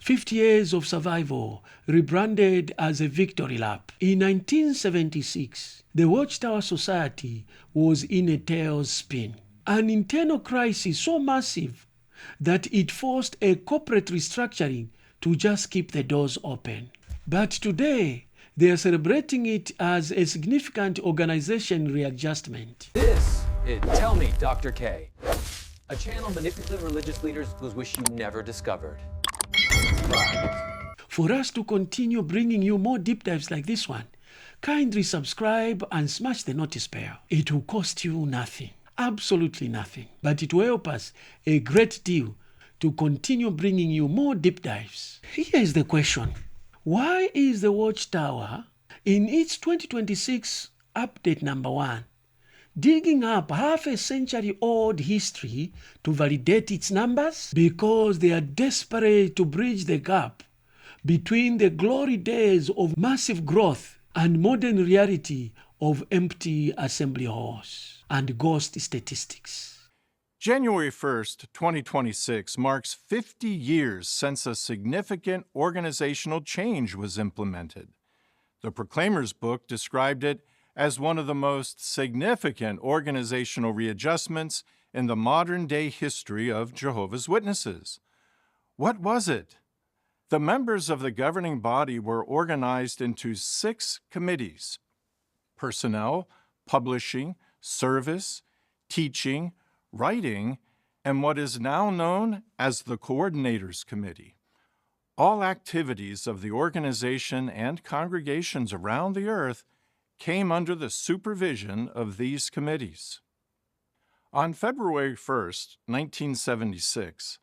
50 years of survival, rebranded as a victory lap. In 1976, the Watchtower Society was in a tailspin. An internal crisis so massive that it forced a corporate restructuring to just keep the doors open. But today, they are celebrating it as a significant organization readjustment. This is Tell Me, Dr. K, a channel manipulative religious leaders whose wish you never discovered. For us to continue bringing you more deep dives like this one, kindly subscribe and smash the notice bell. It will cost you nothing, absolutely nothing, but it will help us a great deal to continue bringing you more deep dives. Here is the question. Why is the Watchtower, in its 2026 update number 1, digging up half a century old history to validate its numbers? Because they are desperate to bridge the gap between the glory days of massive growth and modern reality of empty assembly halls and ghost statistics. January 1st, 2026 marks 50 years since a significant organizational change was implemented. The Proclaimer's book described it as one of the most significant organizational readjustments in the modern-day history of Jehovah's Witnesses. What was it? The members of the governing body were organized into 6 committees: personnel, publishing, service, teaching, writing, and what is now known as the Coordinators Committee. All activities of the organization and congregations around the earth came under the supervision of these committees. On February 1st, 1976,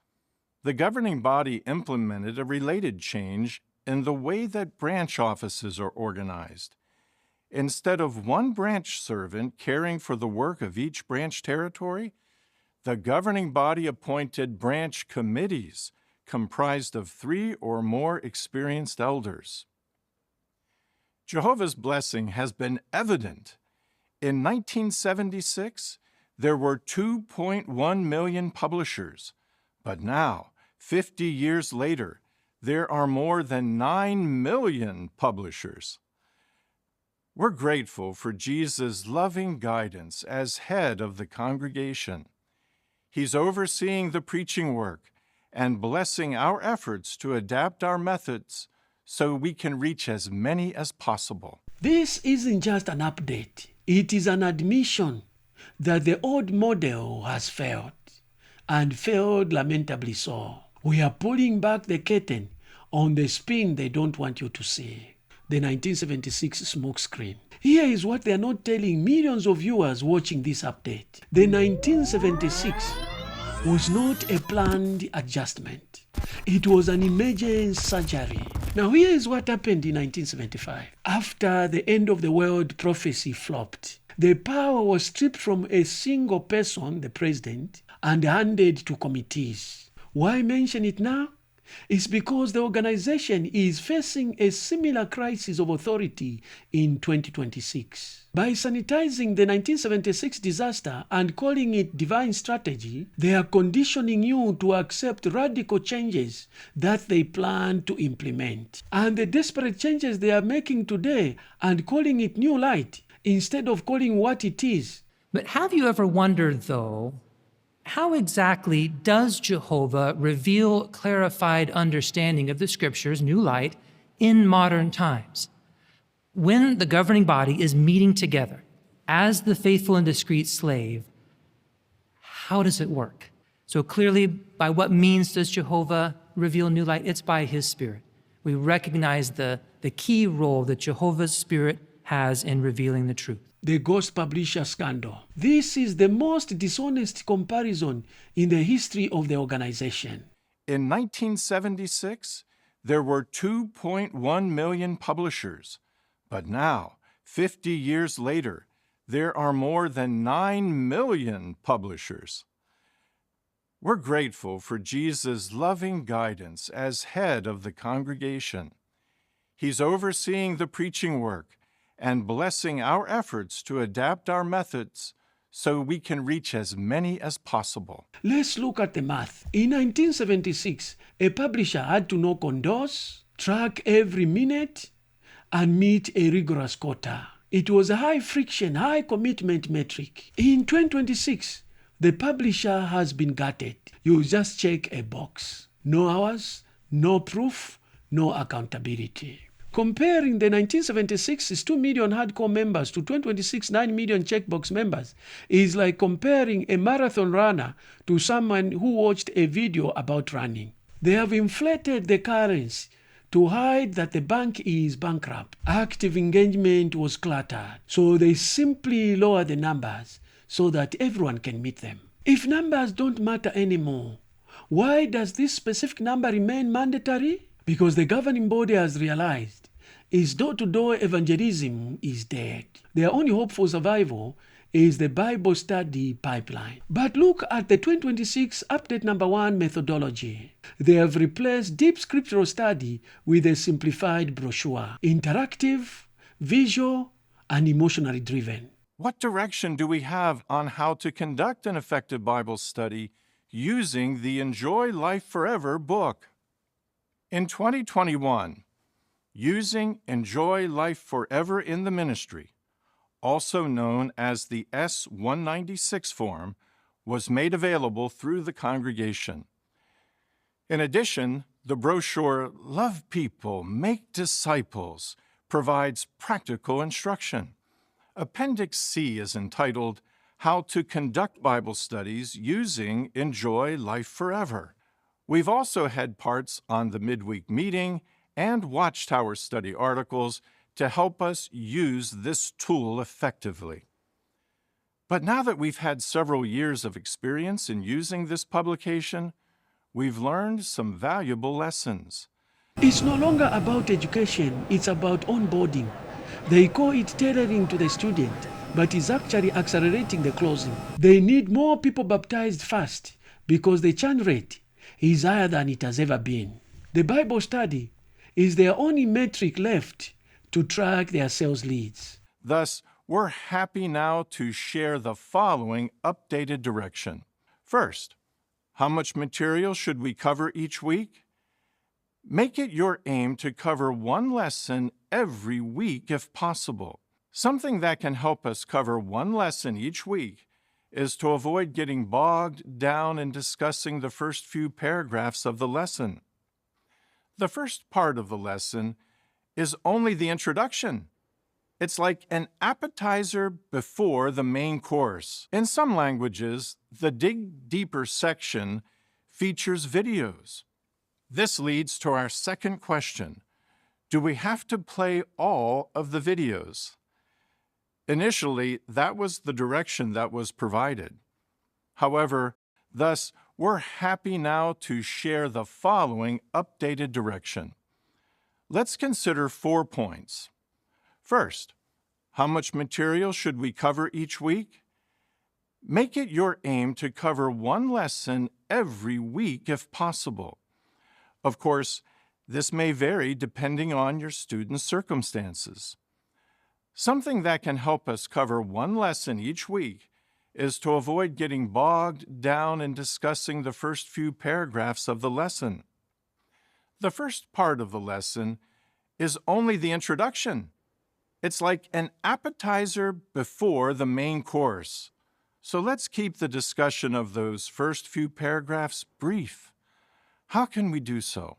the governing body implemented a related change in the way that branch offices are organized. Instead of one branch servant caring for the work of each branch territory, the governing body appointed branch committees comprised of 3 or more experienced elders. Jehovah's blessing has been evident. In 1976, there were 2.1 million publishers, but now, 50 years later, there are more than 9 million publishers. We're grateful for Jesus' loving guidance as head of the congregation. He's overseeing the preaching work and blessing our efforts to adapt our methods so we can reach as many as possible. This isn't just an update. It is an admission that the old model has failed, and failed lamentably so. We are pulling back the curtain on the spin they don't want you to see. The 1976 smokescreen. Here is what they are not telling millions of viewers watching this update. The 1976 was not a planned adjustment. It was an emergency surgery. Now here is what happened in 1975. After the end of the world prophecy flopped, the power was stripped from a single person, the president, and handed to committees. Why mention it now? It's because the organization is facing a similar crisis of authority in 2026. By sanitizing the 1976 disaster and calling it divine strategy, they are conditioning you to accept radical changes that they plan to implement. And the desperate changes they are making today and calling it new light instead of calling what it is. But have you ever wondered, though, how exactly does Jehovah reveal clarified understanding of the Scriptures, new light, in modern times? When the governing body is meeting together as the faithful and discreet slave, how does it work? So clearly, by what means does Jehovah reveal new light? It's by His Spirit. We recognize the key role that Jehovah's Spirit has in revealing the truth. The Ghost Publisher Scandal. This is the most dishonest comparison in the history of the organization. In 1976, there were 2.1 million publishers, but now, 50 years later, there are more than 9 million publishers. We're grateful for Jesus' loving guidance as head of the congregation. He's overseeing the preaching work and blessing our efforts to adapt our methods so we can reach as many as possible. Let's look at the math. In 1976, a publisher had to knock on doors, track every minute, and meet a rigorous quota. It was a high friction, high commitment metric. In 2026, the publisher has been gutted. You just check a box. No hours, no proof, no accountability. Comparing the 1976's 2 million hardcore members to 2026 9 million checkbox members is like comparing a marathon runner to someone who watched a video about running. They have inflated the currency to hide that the bank is bankrupt. Active engagement was cluttered, so they simply lower the numbers so that everyone can meet them. If numbers don't matter anymore, why does this specific number remain mandatory? Because the governing body has realized its door-to-door evangelism is dead. Their only hope for survival is the Bible study pipeline. But look at the 2026 update number 1 methodology. They have replaced deep scriptural study with a simplified brochure, interactive, visual, and emotionally driven. What direction do we have on how to conduct an effective Bible study using the Enjoy Life Forever book? In 2021, using Enjoy Life Forever in the Ministry, also known as the S-196 form, was made available through the congregation. In addition, the brochure Love People, Make Disciples provides practical instruction. Appendix C is entitled How to Conduct Bible Studies Using Enjoy Life Forever. We've also had parts on the midweek meeting and Watchtower study articles to help us use this tool effectively. But now that we've had several years of experience in using this publication, we've learned some valuable lessons. It's no longer about education, it's about onboarding. They call it tailoring to the student, but it's actually accelerating the closing. They need more people baptized fast because the churn rate is higher than it has ever been. The Bible study is their only metric left to track their sales leads. Thus, we're happy now to share the following updated direction. First, how much material should we cover each week? Make it your aim to cover one lesson every week if possible. Something that can help us cover one lesson each week is to avoid getting bogged down in discussing the first few paragraphs of the lesson. The first part of the lesson is only the introduction. It's like an appetizer before the main course. In some languages, the Dig Deeper section features videos. This leads to our second question. Do we have to play all of the videos? Initially, that was the direction that was provided. However, thus, we're happy now to share the following updated direction. Let's consider 4 points. First, how much material should we cover each week? Make it your aim to cover one lesson every week if possible. Of course, this may vary depending on your student's circumstances. Something that can help us cover one lesson each week is to avoid getting bogged down in discussing the first few paragraphs of the lesson. The first part of the lesson is only the introduction. It's like an appetizer before the main course. So let's keep the discussion of those first few paragraphs brief. How can we do so?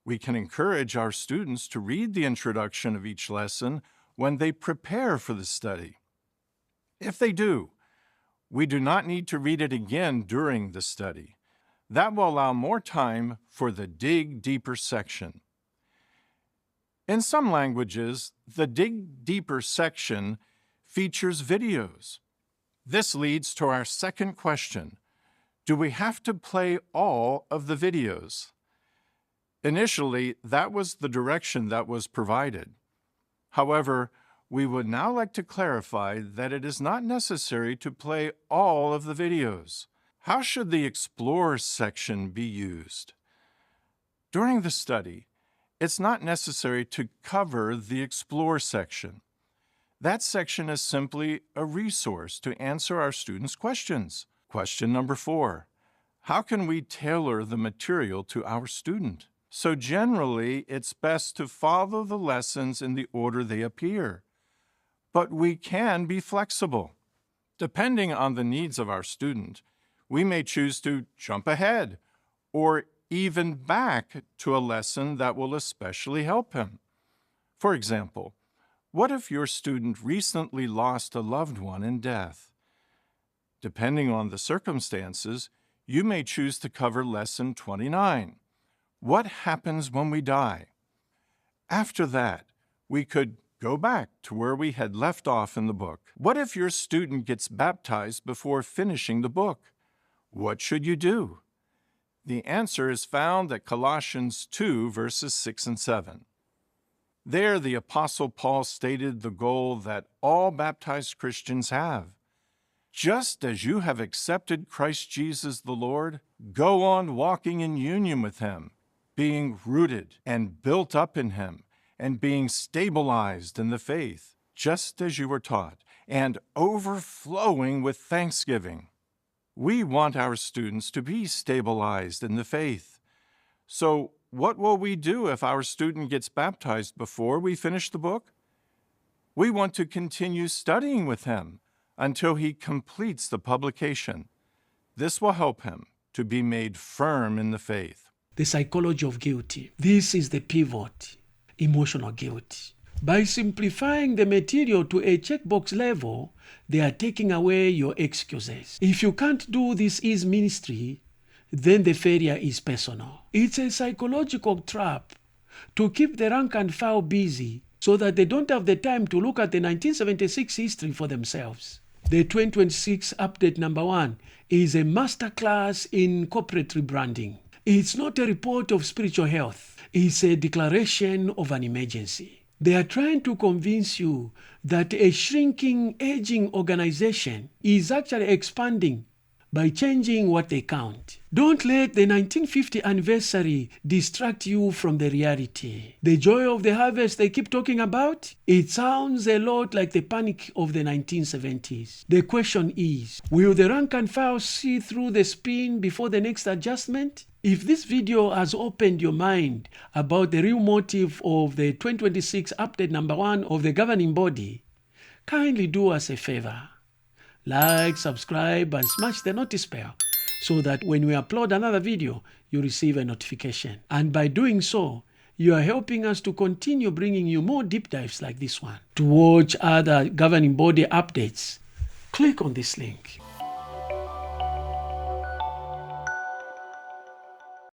We can encourage our students to read the introduction of each lesson when they prepare for the study. If they do, we do not need to read it again during the study. That will allow more time for the Dig Deeper section. In some languages, the Dig Deeper section features videos. This leads to our second question. Do we have to play all of the videos? Initially, that was the direction that was provided. However, we would now like to clarify that it is not necessary to play all of the videos. How should the Explore section be used? During the study, it's not necessary to cover the Explore section. That section is simply a resource to answer our students' questions. Question number 4. How can we tailor the material to our student? So generally, it's best to follow the lessons in the order they appear. But we can be flexible. Depending on the needs of our student, we may choose to jump ahead or even back to a lesson that will especially help him. For example, what if your student recently lost a loved one in death? Depending on the circumstances, you may choose to cover Lesson 29. What happens when we die? After that, we could go back to where we had left off in the book. What if your student gets baptized before finishing the book? What should you do? The answer is found at Colossians 2, verses 6 and 7. There, the Apostle Paul stated the goal that all baptized Christians have. Just as you have accepted Christ Jesus the Lord, go on walking in union with Him, being rooted and built up in Him, and being stabilized in the faith, just as you were taught, and overflowing with thanksgiving. We want our students to be stabilized in the faith. So, what will we do if our student gets baptized before we finish the book? We want to continue studying with him until he completes the publication. This will help him to be made firm in the faith. The psychology of guilt. This is the pivot. Emotional guilt. By simplifying the material to a checkbox level, they are taking away your excuses. If you can't do this is ministry, then the failure is personal. It's a psychological trap to keep the rank and file busy so that they don't have the time to look at the 1976 history for themselves. The 2026 update number 1 is a masterclass in corporate rebranding. It's not a report of spiritual health. It's a declaration of an emergency. They are trying to convince you that a shrinking, aging organization is actually expanding by changing what they count. Don't let the 1950 anniversary distract you from the reality. The joy of the harvest they keep talking about, it sounds a lot like the panic of the 1970s. The question is, will the rank and file see through the spin before the next adjustment? If this video has opened your mind about the real motive of the 2026 update number 1 of the governing body, kindly do us a favor. Like, subscribe, and smash the notice bell so that when we upload another video, you receive a notification. And by doing so, you are helping us to continue bringing you more deep dives like this one. To watch other governing body updates, click on this link.